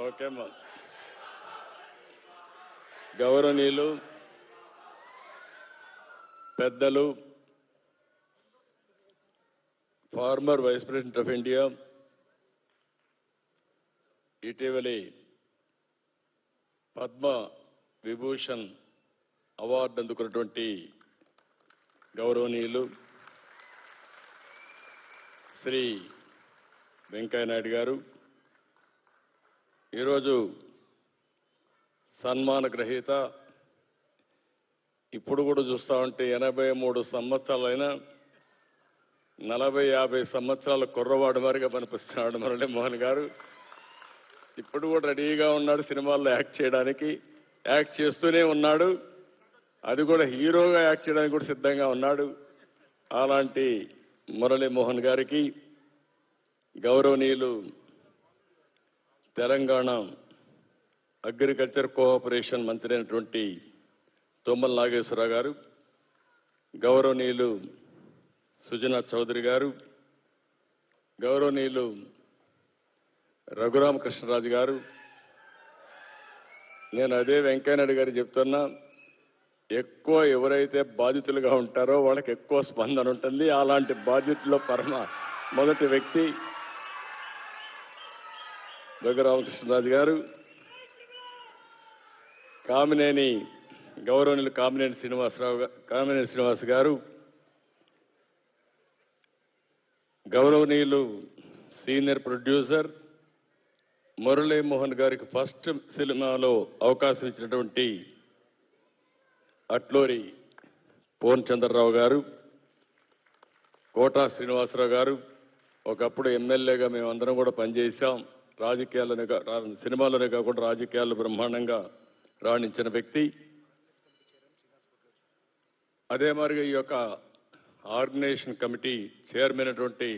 Okay అమ్మా. గౌరవనీయులు పెద్దలు former vice president of India, ఇటీవలి పద్మ విభూషణ్ అవార్డు అందుకున్నటువంటి గౌరవనీయులు శ్రీ వెంకయ్య నాయుడు గారు, ఈరోజు సన్మాన గ్రహీత, ఇప్పుడు కూడా చూస్తా ఉంటే 83 సంవత్సరాలైనా 40-50 సంవత్సరాల కుర్రవాడు వారిగా కనిపిస్తున్నాడు మురళీమోహన్ గారు. ఇప్పుడు కూడా రెడీగా ఉన్నాడు సినిమాల్లో యాక్ట్ చేయడానికి, యాక్ట్ చేస్తూనే ఉన్నాడు. అది కూడా హీరోగా యాక్ట్ చేయడానికి కూడా సిద్ధంగా ఉన్నాడు. అలాంటి మురళీమోహన్ గారికి గౌరవనీయులు తెలంగాణ అగ్రికల్చర్ కోఆపరేషన్ మంత్రి అయినటువంటి తుమ్మల నాగేశ్వరరావు గారు, గౌరవనీయులు సుజనా చౌదరి గారు, గౌరవనీయులు రఘురామకృష్ణరాజు గారు, నేను అదే వెంకయ్యనాయుడు గారు చెప్తున్నా, ఎక్కువ ఎవరైతే బాధితులుగా ఉంటారో వాళ్ళకి ఎక్కువ స్పందన ఉంటుంది. అలాంటి బాధితుల్లో మొదటి వ్యక్తి రఘురామకృష్ణరాజు గారు, గౌరవనీయులు కామినేని శ్రీనివాస్ గారు, గౌరవనీయులు సీనియర్ ప్రొడ్యూసర్ మురళీమోహన్ గారికి ఫస్ట్ సినిమాలో అవకాశం ఇచ్చినటువంటి అట్లూరి పూర్ణచంద్రరావు గారు, కోటా శ్రీనివాసరావు గారు, ఒకప్పుడు ఎమ్మెల్యేగా మేమందరం కూడా పనిచేశాం. సినిమాలోనే కాకుండా రాజకీయాల్లో బ్రహ్మాండంగా రాణించిన వ్యక్తి. అదే మాదిరిగా ఈ యొక్క ఆర్గనైజేషన్ కమిటీ చైర్మన్ అయినటువంటి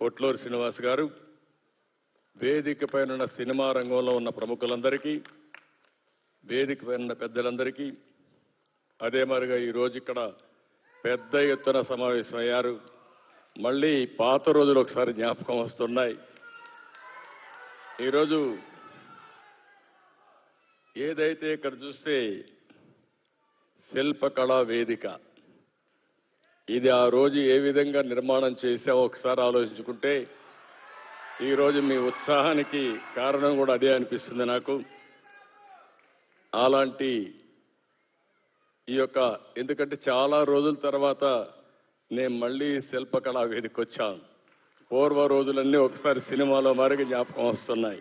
పొట్లూరు శ్రీనివాస్ గారు, వేదిక పైన సినిమా రంగంలో ఉన్న ప్రముఖులందరికీ, వేదిక పైన పెద్దలందరికీ, అదే మాదిరిగా ఈరోజు ఇక్కడ పెద్ద ఎత్తున సమావేశమయ్యారు. మళ్ళీ పాత రోజులు ఒకసారి జ్ఞాపకం వస్తున్నాయి. ఈరోజు ఏదైతే ఇక్కడ చూస్తే శిల్పకళా వేదిక, ఇది ఆ రోజు ఏ విధంగా నిర్మాణం చేశామో ఒకసారి ఆలోచించుకుంటే ఈరోజు మీ ఉత్సాహానికి కారణం కూడా అదే అనిపిస్తుంది నాకు. అలాంటి ఈ యొక్క ఎందుకంటే చాలా రోజుల తర్వాత నేను మళ్ళీ శిల్పకళా వేదిక వచ్చాను. పూర్వ రోజులన్నీ ఒకసారి సినిమాలో మారిగా జ్ఞాపకం వస్తున్నాయి.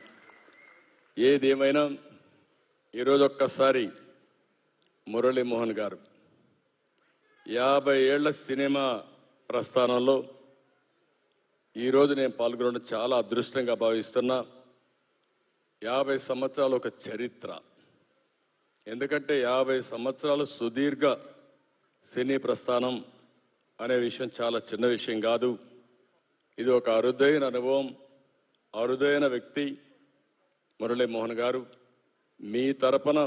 ఏదేమైనా ఈరోజు ఒక్కసారి మురళీమోహన్ గారు 50 ఏళ్ల సినిమా ప్రస్థానంలో ఈరోజు నేను పాల్గొనడం చాలా అదృష్టంగా భావిస్తున్నా. 50 సంవత్సరాలు ఒక చరిత్ర. ఎందుకంటే 50 సంవత్సరాలు సుదీర్ఘ సినీ ప్రస్థానం అనే విషయం చాలా చిన్న విషయం కాదు. ఇది ఒక అరుదైన అనుభవం, అరుదైన వ్యక్తి మురళీమోహన్ గారు. మీ తరపున,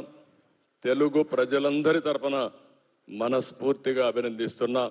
తెలుగు ప్రజలందరి తరపున మనస్ఫూర్తిగా అభినందిస్తున్నా.